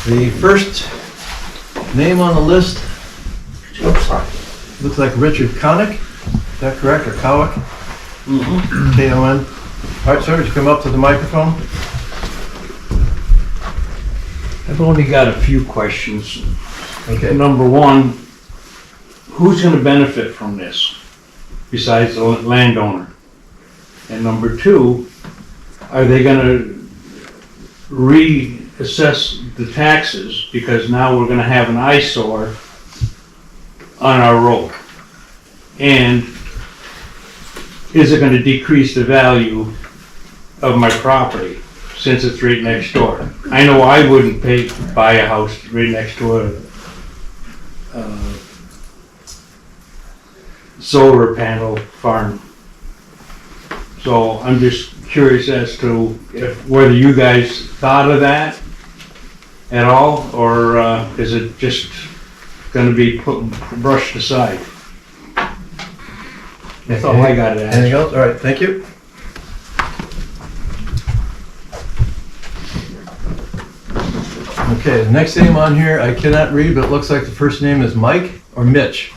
The first name on the list looks like Richard Connick. Is that correct, or Cowick? K-O-N. All right, sir, would you come up to the microphone? I've only got a few questions. Okay. Number one, who's gonna benefit from this besides the landowner? And number two, are they gonna reassess the taxes because now we're gonna have an eyesore on our road? And is it gonna decrease the value of my property since it's right next door? I know I wouldn't buy a house right next to a solar panel farm. So I'm just curious as to whether you guys thought of that at all, or is it just gonna be brushed aside? That's all I got to ask. Anything else? All right, thank you. Okay, the next name on here, I cannot read, but it looks like the first name is Mike or Mitch.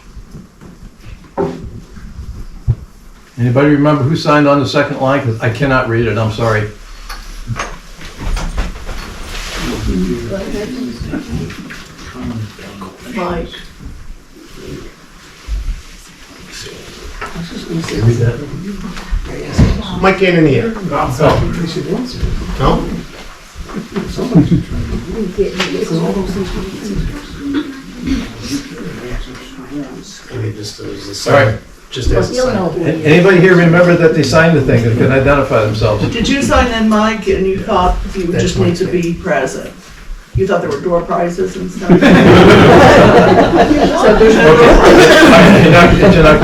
Anybody remember who signed on the second line? Because I cannot read it, I'm sorry. Mike. Mike ain't in here. No? Maybe just as a sign. Just as a sign. Anybody here remember that they signed the thing and can identify themselves? Did you sign in, Mike, and you thought you would just need to be present? You thought there were door prizes and stuff? So there's no door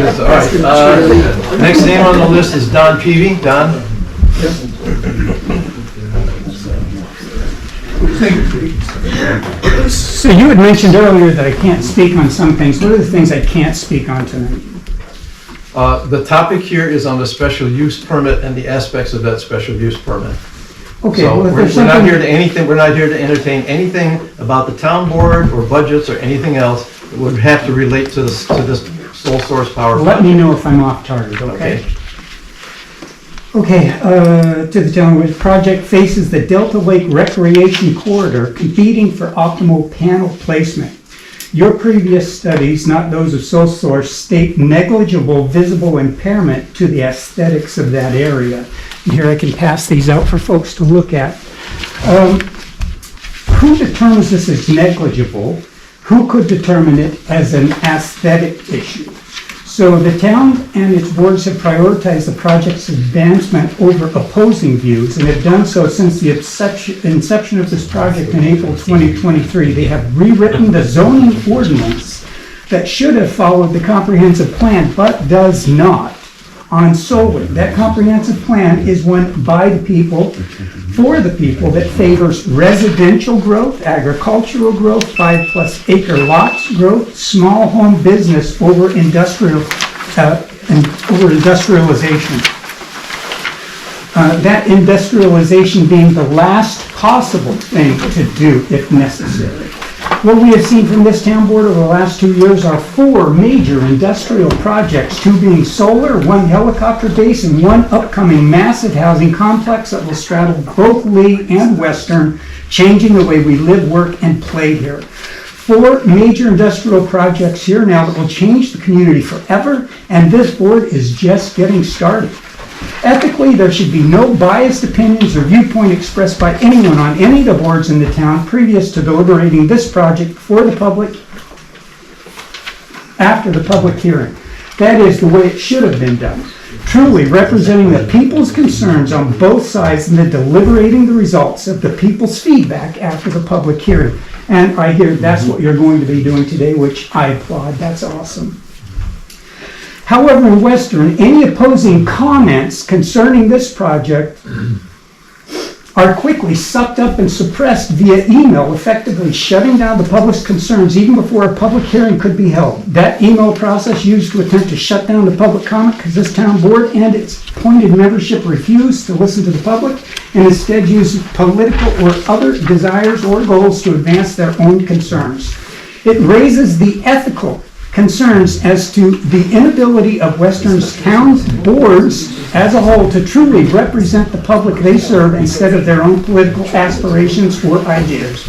prizes. All right, next name on the list is Don Peavy. Don? So you had mentioned earlier that I can't speak on some things. What are the things I can't speak on tonight? The topic here is on the special use permit and the aspects of that special use permit. Okay, So well, if we're there's not something, here to anything, we're not here to entertain anything about the town board or budgets or anything else that would have to relate to this sole source power let me project. know if I'm off target, okay? Okay. Okay, to the town, which project faces the Delta Lake Recreation Corridor, competing for optimal panel placement. Your previous studies, not those of sole source, state negligible visible impairment to the aesthetics of that area. And here I can pass these out for folks to look at. Who determines this as negligible? Who could determine it as an aesthetic issue? So the town and its boards have prioritized the project's advancement over opposing views and have done so since the inception of this project in April 2023. They have rewritten the zoning ordinance that should have followed the comprehensive plan, but does not, on solar. That comprehensive plan is one by the people, for the people, that favors residential growth, agricultural growth, 5+ acre lots growth, small home business over industrialization. That industrialization being the last possible thing to do if necessary. What we have seen from this town board over the last 2 years are 4 major industrial projects, 2 being solar, 1 helicopter base, and 1 upcoming massive housing complex that will straddle both Lee and Western, changing the way we live, work, and play here. 4 major industrial projects here now that will change the community forever, and this board is just getting started. Ethically, there should be no biased opinions or viewpoint expressed by anyone on any of the boards in the town previous to deliberating this project for the public after the public hearing. That is the way it should have been done. Truly representing the people's concerns on both sides and then deliberating the results of the people's feedback after the public hearing. And I hear that's what you're going to be doing today, which I applaud. That's awesome. However, in Western, any opposing comments concerning this project are quickly sucked up and suppressed via email, effectively shutting down the public's concerns even before a public hearing could be held. That email process used to attempt to shut down the public comment because this town board and its appointed membership refused to listen to the public and instead used political or other desires or goals to advance their own concerns. It raises the ethical concerns as to the inability of Western's town boards as a whole to truly represent the public they serve instead of their own political aspirations or ideas.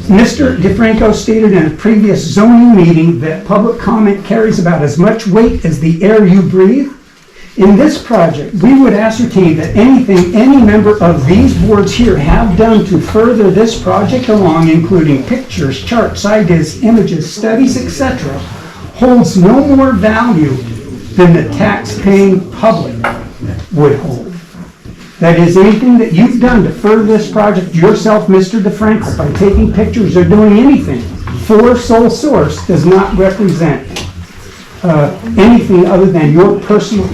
Mr. DeFranco stated in a previous zoning meeting that public comment carries about as much weight as the air you breathe. In this project, we would ascertain that anything any member of these boards here have done to further this project along, including pictures, charts, ideas, images, studies, etc., holds no more value than the tax-paying public would hold. That is, anything that you've done to further this project yourself, Mr. DeFranco, by taking pictures or doing anything for sole source does not represent anything other than your personal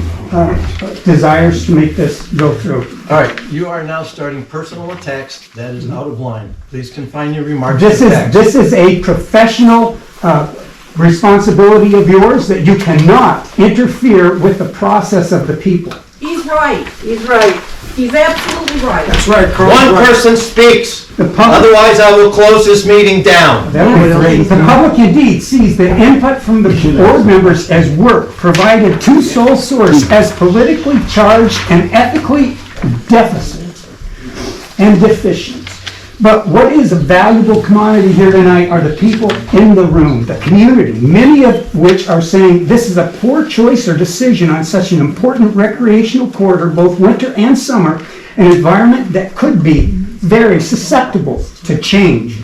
desires to make this go through. All right, you are now starting personal attacks. That is out of line. Please confine your remarks This to is, facts. this is a professional responsibility of yours that you cannot interfere with the process of the people. He's right. He's right. He's absolutely right. That's right, Carl. One person speaks, The public, otherwise I will close this meeting down. that would be great. The public indeed sees the input from the board members as work provided to sole source as politically charged and ethically deficient and deficient. But what is a valuable commodity here tonight are the people in the room, the community, many of which are saying this is a poor choice or decision on such an important recreational corridor, both winter and summer, an environment that could be very susceptible to change.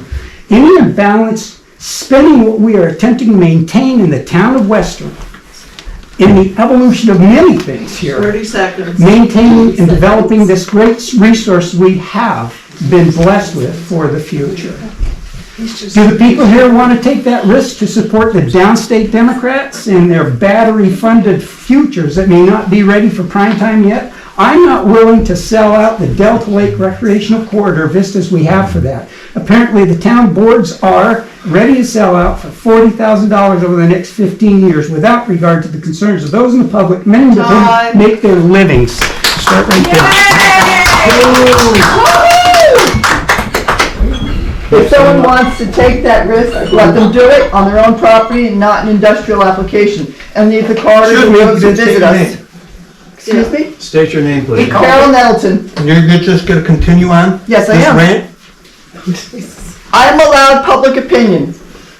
Any imbalance spending what we are attempting to maintain in the town of Western, in the evolution of many things here, 30 seconds. maintaining and developing this great resource we have been blessed with for the future. Do the people here want to take that risk to support the downstate Democrats and their battery-funded futures that may not be ready for prime time yet? I'm not willing to sell out the Delta Lake Recreational Corridor vistas we have for that. Apparently, the town boards are ready to sell out for $40,000 over the next 15 years without regard to the concerns of those in the public, many of whom Time. make their livings. Start right there. If someone wants to take that risk, let them do it on their own property and not an industrial application, and leave the corridor Excuse to me, those who just state visit your us. name. Excuse me? State your name, please. Carol Nettleton. You're just gonna continue on? Yes, I this am. rant? I'm allowed public opinion.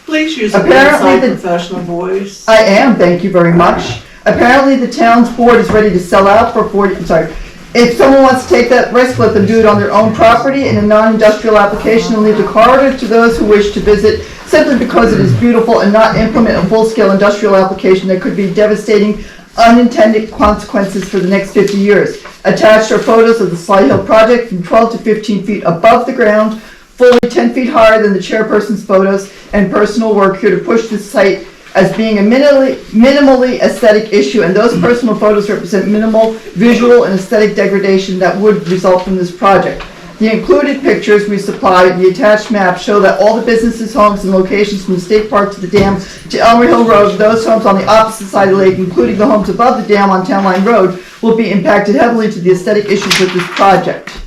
Please use a Apparently inside the- professional voice. I am, thank you very much. Apparently, the town's board is ready to sell out for 40, I'm sorry. If someone wants to take that risk, let them do it on their own property in a non-industrial application and leave the corridor to those who wish to visit simply because it is beautiful and not implement a full-scale industrial application that could be devastating unintended consequences for the next 50 years. Attached are photos of the Sly Hill project from 12 to 15 feet above the ground, fully 10 feet higher than the chairperson's photos, and personal work here to push this site as being a minimally aesthetic issue, and those personal photos represent minimal visual and aesthetic degradation that would result from this project. The included pictures we supplied, the attached map, show that all the businesses, homes, and locations from the state park to the dam to Elmer Hill Road, those homes on the opposite side of the lake, including the homes above the dam on Town Line Road, will be impacted heavily to the aesthetic issues with this project.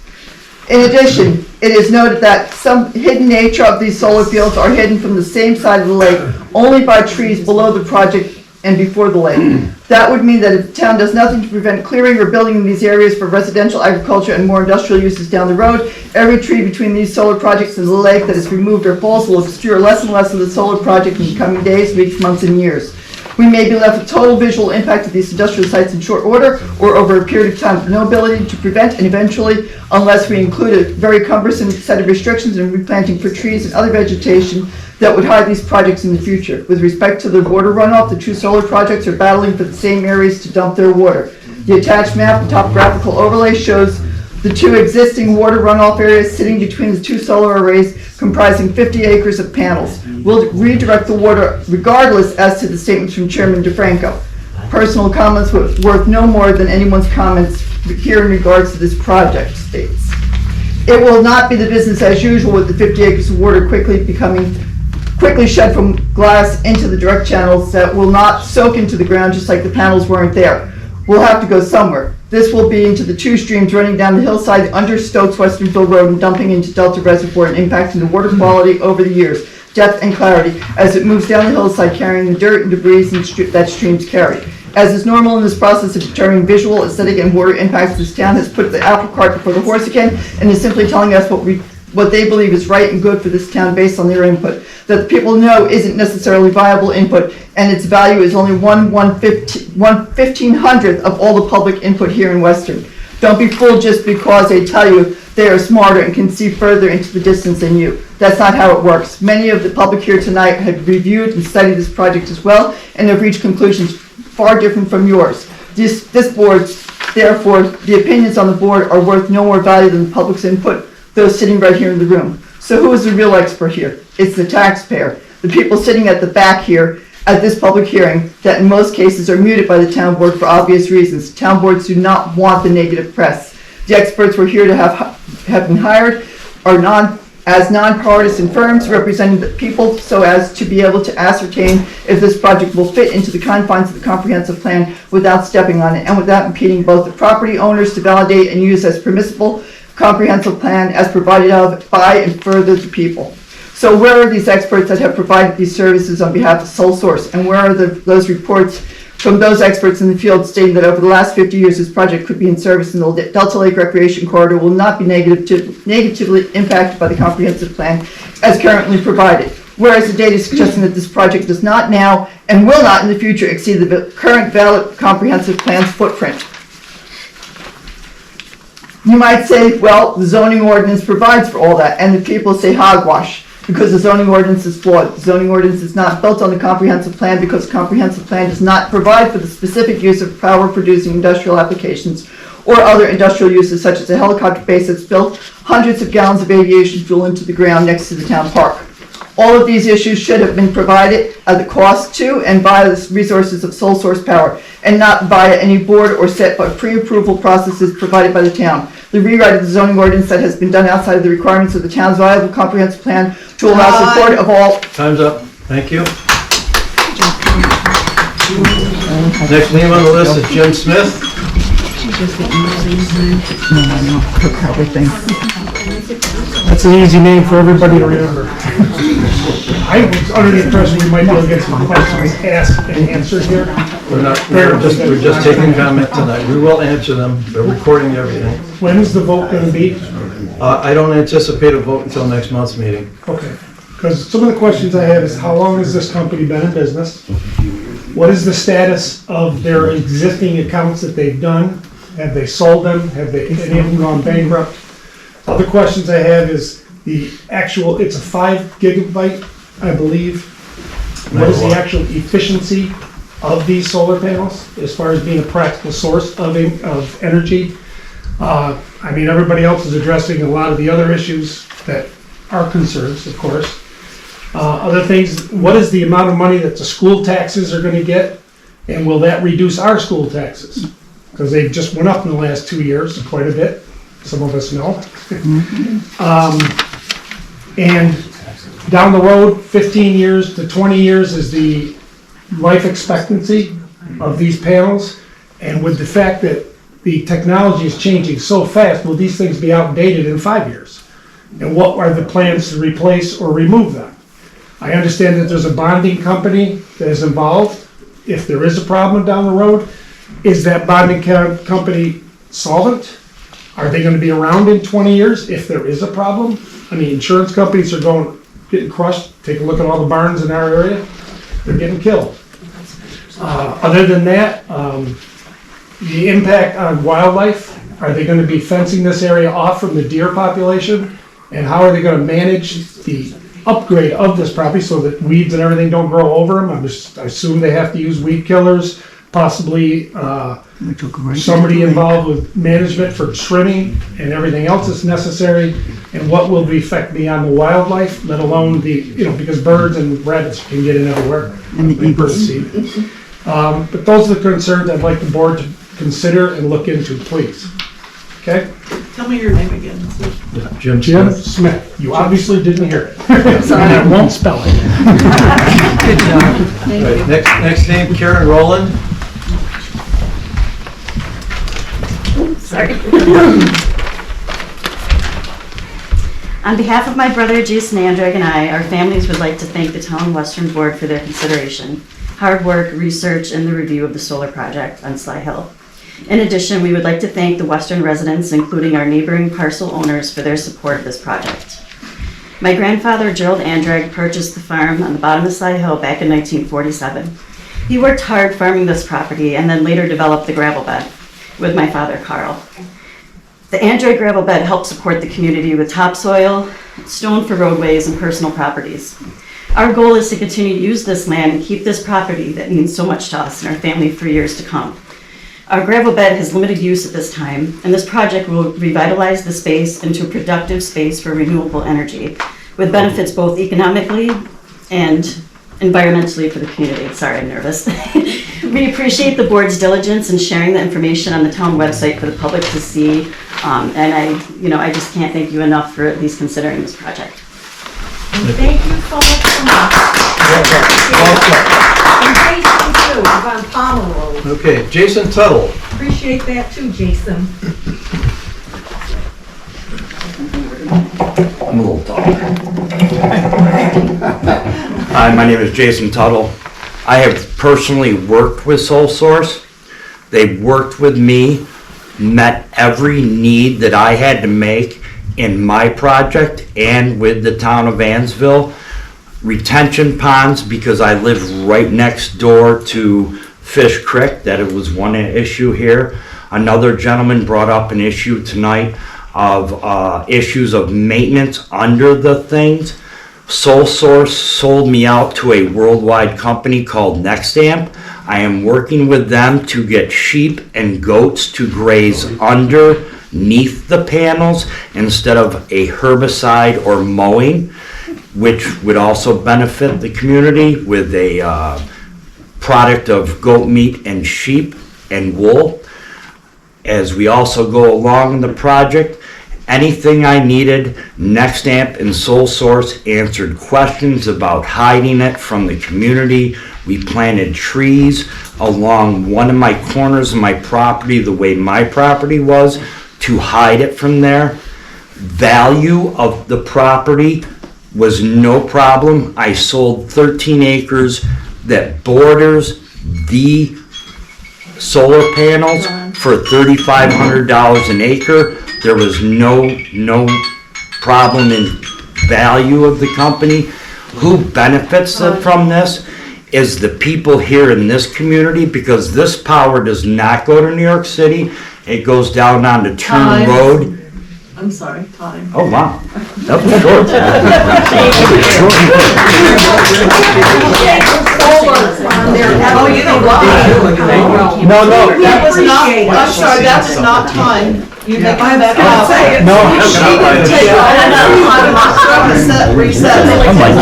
In addition, it is noted that some hidden nature of these solar fields are hidden from the same side of the lake only by trees below the project and before the lake. That would mean that if the town does nothing to prevent clearing or building in these areas for residential, agriculture, and more industrial uses down the road, every tree between these solar projects and the lake that is removed or falls will obscure less and less of the solar project in the coming days, weeks, months, and years. We may be left with total visual impact of these industrial sites in short order or over a period of time with no ability to prevent, and eventually, unless we include a very cumbersome set of restrictions and replanting for trees and other vegetation that would hide these projects in the future. With respect to the water runoff, the two solar projects are battling for the same areas to dump their water. The attached map and topographical overlay shows the two existing water runoff areas sitting between the two solar arrays comprising 50 acres of panels. We'll redirect the water regardless as to the statements from Chairman DeFranco. Personal comments worth no more than anyone's comments here in regards to this project states. It will not be the business as usual with the 50 acres of water quickly shed from glass into the direct channels that will not soak into the ground just like the panels weren't there. We'll have to go somewhere. This will be into the two streams running down the hillside under Stokes Westernville Road and dumping into Delta Reservoir and impacting the water quality over the years, depth and clarity, as it moves down the hillside carrying the dirt and debris that streams carry. As is normal in this process of determining visual, aesthetic, and water impacts, this town has put the apple cart before the horse again and is simply telling us what they believe is right and good for this town based on their input. That the people know isn't necessarily viable input, and its value is only 1/1500th of all the public input here in Western. Don't be fooled just because they tell you they are smarter and can see further into the distance than you. That's not how it works. Many of the public here tonight have reviewed and studied this project as well, and have reached conclusions far different from yours. This board, therefore, the opinions on the board are worth no more value than the public's input, those sitting right here in the room. So who is the real expert here? It's the taxpayer, the people sitting at the back here at this public hearing that in most cases are muted by the town board for obvious reasons. Town boards do not want the negative press. The experts we're here to have been hired are non-partisan firms representing the people so as to be able to ascertain if this project will fit into the confines of the comprehensive plan without stepping on it and without impeding both the property owners to validate and use as permissible comprehensive plan as provided of by and further the people. So where are these experts that have provided these services on behalf of Sole Source? And where are those reports from those experts in the field stating that over the last 50 years this project could be in service and the Delta Lake Recreation Corridor will not be negatively impacted by the comprehensive plan as currently provided? Whereas the data suggesting that this project does not now and will not in the future exceed the current valid comprehensive plan's footprint. You might say, well, the zoning ordinance provides for all that, and the people say hogwash, because the zoning ordinance is flawed. The zoning ordinance is not built on the comprehensive plan because the comprehensive plan does not provide for the specific use of power-producing industrial applications or other industrial uses such as a helicopter base that's built hundreds of gallons of aviation fuel into the ground next to the town park. All of these issues should have been provided at the cost to and by the resources of sole source power, and not via any board or set by pre-approval processes provided by the town. The rewrite of the zoning ordinance that has been done outside of the requirements of the town's viable comprehensive plan to allow support of all. Time's up. Thank you. Next name on the list is Jim Smith. That's an easy name for everybody to remember. I was under the impression we might be able to get some questions asked and answered here. We're just taking comment tonight. We will answer them. They're recording everything. When is the vote going to be? I don't anticipate a vote until next month's meeting. Okay, because some of the questions I have is how long has this company been in business? What is the status of their existing accounts that they've done? Have they sold them? Have they, any of them gone bankrupt? Other questions I have is the actual, it's a 5 gigabyte, I believe. What is the actual efficiency of these solar panels as far as being a practical source of energy? I mean, everybody else is addressing a lot of the other issues that are concerns, of course. Other things, what is the amount of money that the school taxes are going to get? And will that reduce our school taxes? Because they just went up in the last 2 years quite a bit. Some of us know. And down the road, 15 years to 20 years is the life expectancy of these panels. And with the fact that the technology is changing so fast, will these things be outdated in 5 years? And what are the plans to replace or remove them? I understand that there's a bonding company that is involved. If there is a problem down the road, is that bonding company solvent? Are they going to be around in 20 years if there is a problem? I mean, insurance companies are getting crushed. Take a look at all the barns in our area. They're getting killed. Other than that, the impact on wildlife, are they going to be fencing this area off from the deer population? And how are they going to manage the upgrade of this property so that weeds and everything don't grow over them? I assume they have to use weed killers, possibly somebody involved with management for trimming and everything else that's necessary. And what will the effect be on the wildlife, let alone because birds and rabbits can get in everywhere. And the eagles. But those are the concerns I'd like the board to consider and look into, please. Okay? Tell me your name again. Jim Jim Smith. Smith. You obviously didn't hear it. And I won't spell it. Right, next name, Karen Rowland. Sorry. On behalf of my brother Jason Andreg and I, our families would like to thank the Town Western Board for their consideration, hard work, research, and the review of the solar project on Sly Hill. In addition, we would like to thank the Western residents, including our neighboring parcel owners, for their support of this project. My grandfather, Gerald Andreg, purchased the farm on the bottom of Sly Hill back in 1947. He worked hard farming this property and then later developed the gravel bed with my father, Carl. The Andreg gravel bed helped support the community with topsoil, stone for roadways, and personal properties. Our goal is to continue to use this land and keep this property that means so much to us and our family for years to come. Our gravel bed has limited use at this time, and this project will revitalize the space into a productive space for renewable energy, with benefits both economically and environmentally for the community. Sorry, I'm nervous. We appreciate the board's diligence in sharing the information on the town website for the public to see, and I just can't thank you enough for at least considering this project. And thank you so much for And Jason too, he's on Palmer Road. Okay, Jason Tuttle. Appreciate that too, Jason. I'm a little tall. Hi, my name is Jason Tuttle. I have personally worked with Sole Source. They've worked with me, met every need that I had to make in my project and with the town of Vansville. Retention ponds, because I live right next door to Fish Creek, that it was one issue here. Another gentleman brought up an issue tonight of issues of maintenance under the things. Sole Source sold me out to a worldwide company called Nextamp. I am working with them to get sheep and goats to graze underneath the panels instead of a herbicide or mowing, which would also benefit the community with a product of goat meat and sheep and wool. As we also go along in the project, anything I needed, Nextamp and Sole Source answered questions about hiding it from the community. We planted trees along one of my corners of my property, the way my property was, to hide it from there. Value of the property was no problem. I sold 13 acres that borders the solar panels for $3,500 an acre. There was no problem in value of the company. Who benefits from this is the people here in this community, because this power does not go to New York City. It goes down onto Turn Road. I'm sorry, time. Oh, wow. That was short. Oh, you know why? No, That was not, I'm sorry, that was not time. You may come back up. No. She didn't take all that time, I'm going to set, reset. I'm like,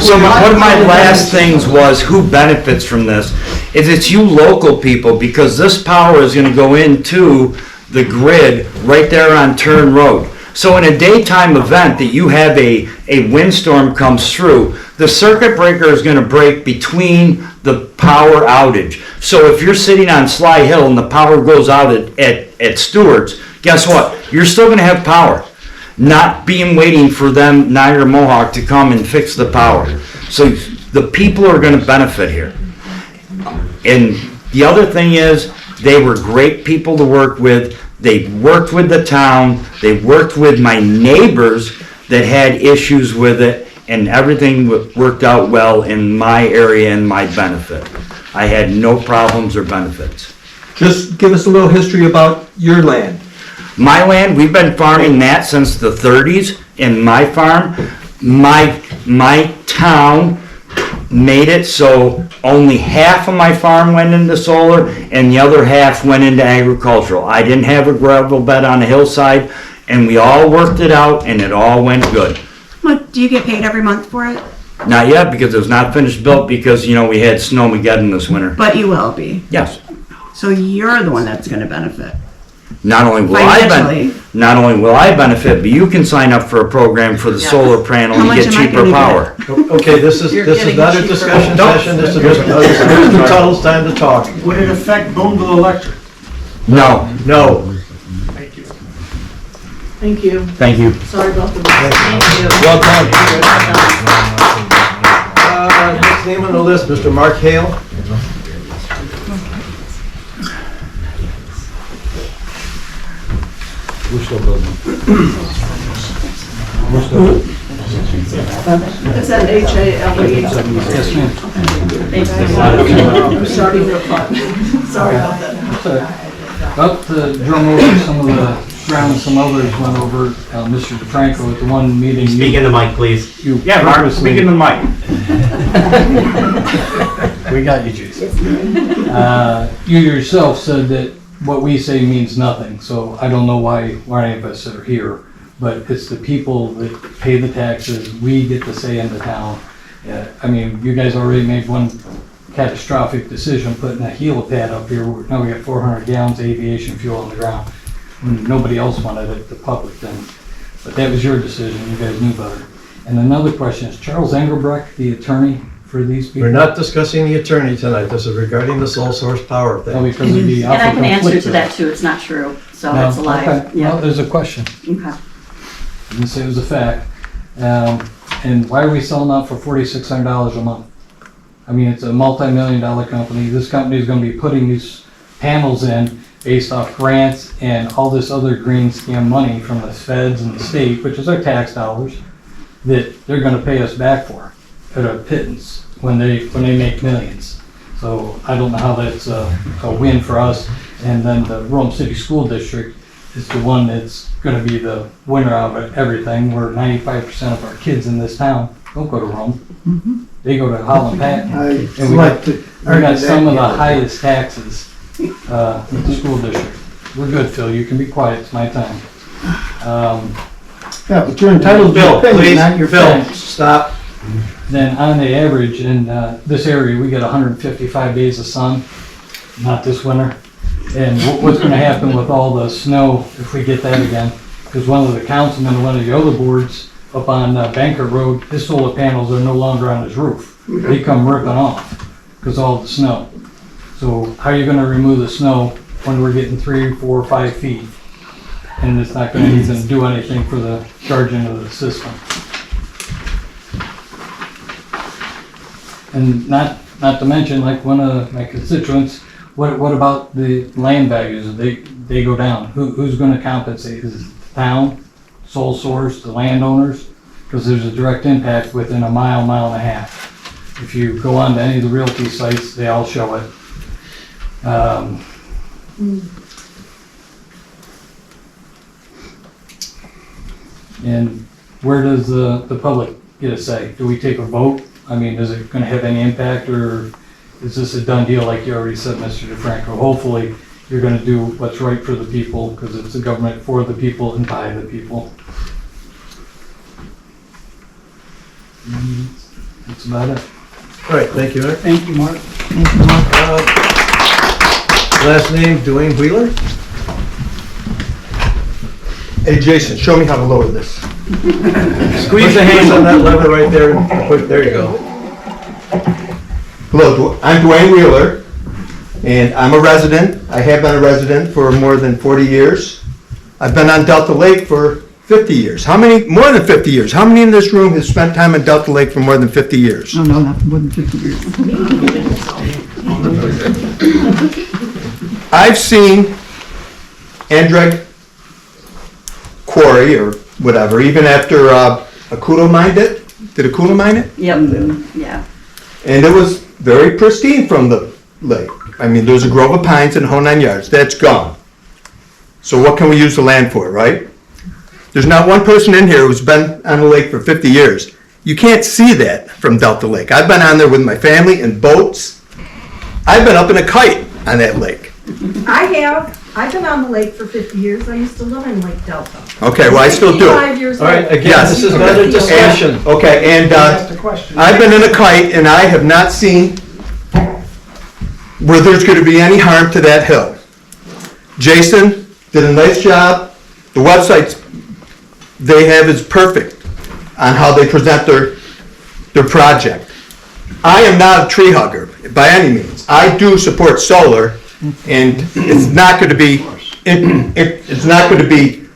So one of my last things was, who benefits from this? Is it's you local people, because this power is gonna go into the grid right there on Turn Road. So in a daytime event that you have a windstorm comes through, the circuit breaker is gonna break between the power outage. So if you're sitting on Sly Hill and the power goes out at Stewart's, guess what? You're still gonna have power. Not being waiting for them, Niagara Mohawk, to come and fix the power. So the people are gonna benefit here. And the other thing is, they were great people to work with. They worked with the town. They worked with my neighbors that had issues with it, and everything worked out well in my area and my benefit. I had no problems or benefits. Just give us a little history about your land. My land, we've been farming that since the 30s in my farm. My town made it so only half of my farm went into solar and the other half went into agricultural. I didn't have a gravel bed on the hillside, and we all worked it out and it all went good. What, do you get paid every month for it? Not yet, because it was not finished built because, you know, we had snowmageddon this winter. But you will be. Yes. So you're the one that's gonna benefit. Not only will I benefit, but you can sign up for a program for the solar panel How and much get am I cheaper gonna power. Okay, this is not a discussion session, this is Mr. Tuttle's time to talk. Would it affect Boonville Electric? No, No. Thank you. Thank you. thank you. Sorry about the. Well done. Next name on the list, Mr. Mark Hale. It's an HALE. Yes, ma'am. I'm starting to apply. Sorry about that. Well, to drum over some of the ground some others went over, Mr. DeFranco at the one meeting. Speak in the mic, please. Yeah, Mark, speak in the mic. We got you, Jason. You yourself said that what we say means nothing, so I don't know why any of us are here. But it's the people that pay the taxes, we get to say in the town. I mean, you guys already made one catastrophic decision, putting a helipad up here. Now we got 400 gallons of aviation fuel on the ground. Nobody else wanted it, the public then. But that was your decision, you guys knew better. And another question, is Charles Engelbrecht the attorney for these people? We're not discussing the attorney tonight, this is regarding the sole source power Oh, thing. because it'd be And I awful can answer to conflicted. that too, it's not true, so No? it's a lie. Okay. Yeah. Well, there's a question. Okay. I didn't say it was a fact. And why are we selling out for $4,600 a month? I mean, it's a multi-million-dollar company. This company is going to be putting these panels in based off grants and all this other green scam money from the feds and the state, which is our tax dollars, that they're going to pay us back for at a pittance when they make millions. So I don't know how that's a win for us. And then the Rome City School District is the one that's going to be the winner out of everything, where 95% of our kids in this town don't go to Rome. They go to Holland Patton. And we got some of the highest taxes in the school district. We're good, Phil, you can be quiet, it's my time. Yeah, but you're entitled to your opinion, not your facts. Stop. Then on the average, in this area, we get 155 days of sun, not this winter. And what's gonna happen with all the snow if we get that again? Because one of the councilmen of one of the other boards up on Banker Road, his solar panels are no longer on his roof. They come ripping off because all the snow. So how are you gonna remove the snow when we're getting 3, 4, 5 feet? And it's not gonna even do anything for the charging of the system. And not to mention, like one of my constituents, what about the land values? They go down. Who's gonna compensate? Is it the town, sole source, the landowners? Because there's a direct impact within a mile and a half. If you go on to any of the realty sites, they all show it. And where does the public get a say? Do we take a vote? I mean, is it gonna have any impact, or is this a done deal like you already said, Mr. DeFranco? Hopefully, you're gonna do what's right for the people, because it's a government for the people and by the people. That's about it. All right, thank you, Eric. Thank you, Mark. Last name, Dwayne Wheeler. Hey Jason, show me how to lower this. Squeeze the hand on that lever right there, and push, there you go. Hello, I'm Dwayne Wheeler, and I'm a resident. I have been a resident for more than 40 years. I've been on Delta Lake for 50 years. How many, more than 50 years? How many in this room have spent time on Delta Lake for more than 50 years? No, not more than 50 years. I've seen Andreg quarry or whatever, even after Akuto mined it. Did Akuto mine it? Yep, yeah. And it was very pristine from the lake. I mean, there's a grove of pines and the whole 9 yards. That's gone. So what can we use the land for, right? There's not one person in here who's been on the lake for 50 years. You can't see that from Delta Lake. I've been on there with my family in boats. I've been up in a kite on that lake. I've been on the lake for 50 years. I used to live in Lake Delta. Okay, well, I still do. 55 years All right, old. again, Yes. this is not a discussion. Okay, and, Asked a question. I've been in a kite and I have not seen where there's gonna be any harm to that hill. Jason did a nice job. The website they have is perfect on how they present their project. I am not a tree hugger by any means. I do support solar and it's not gonna be, it's not gonna be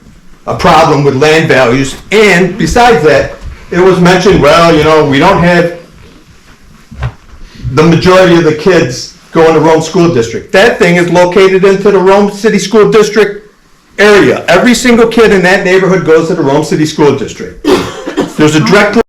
a problem with land values. And besides that, it was mentioned, well, you know, we don't have the majority of the kids going to Rome School District. That thing is located into the Rome City School District area. Every single kid in that neighborhood goes to the Rome City School District. There's a direct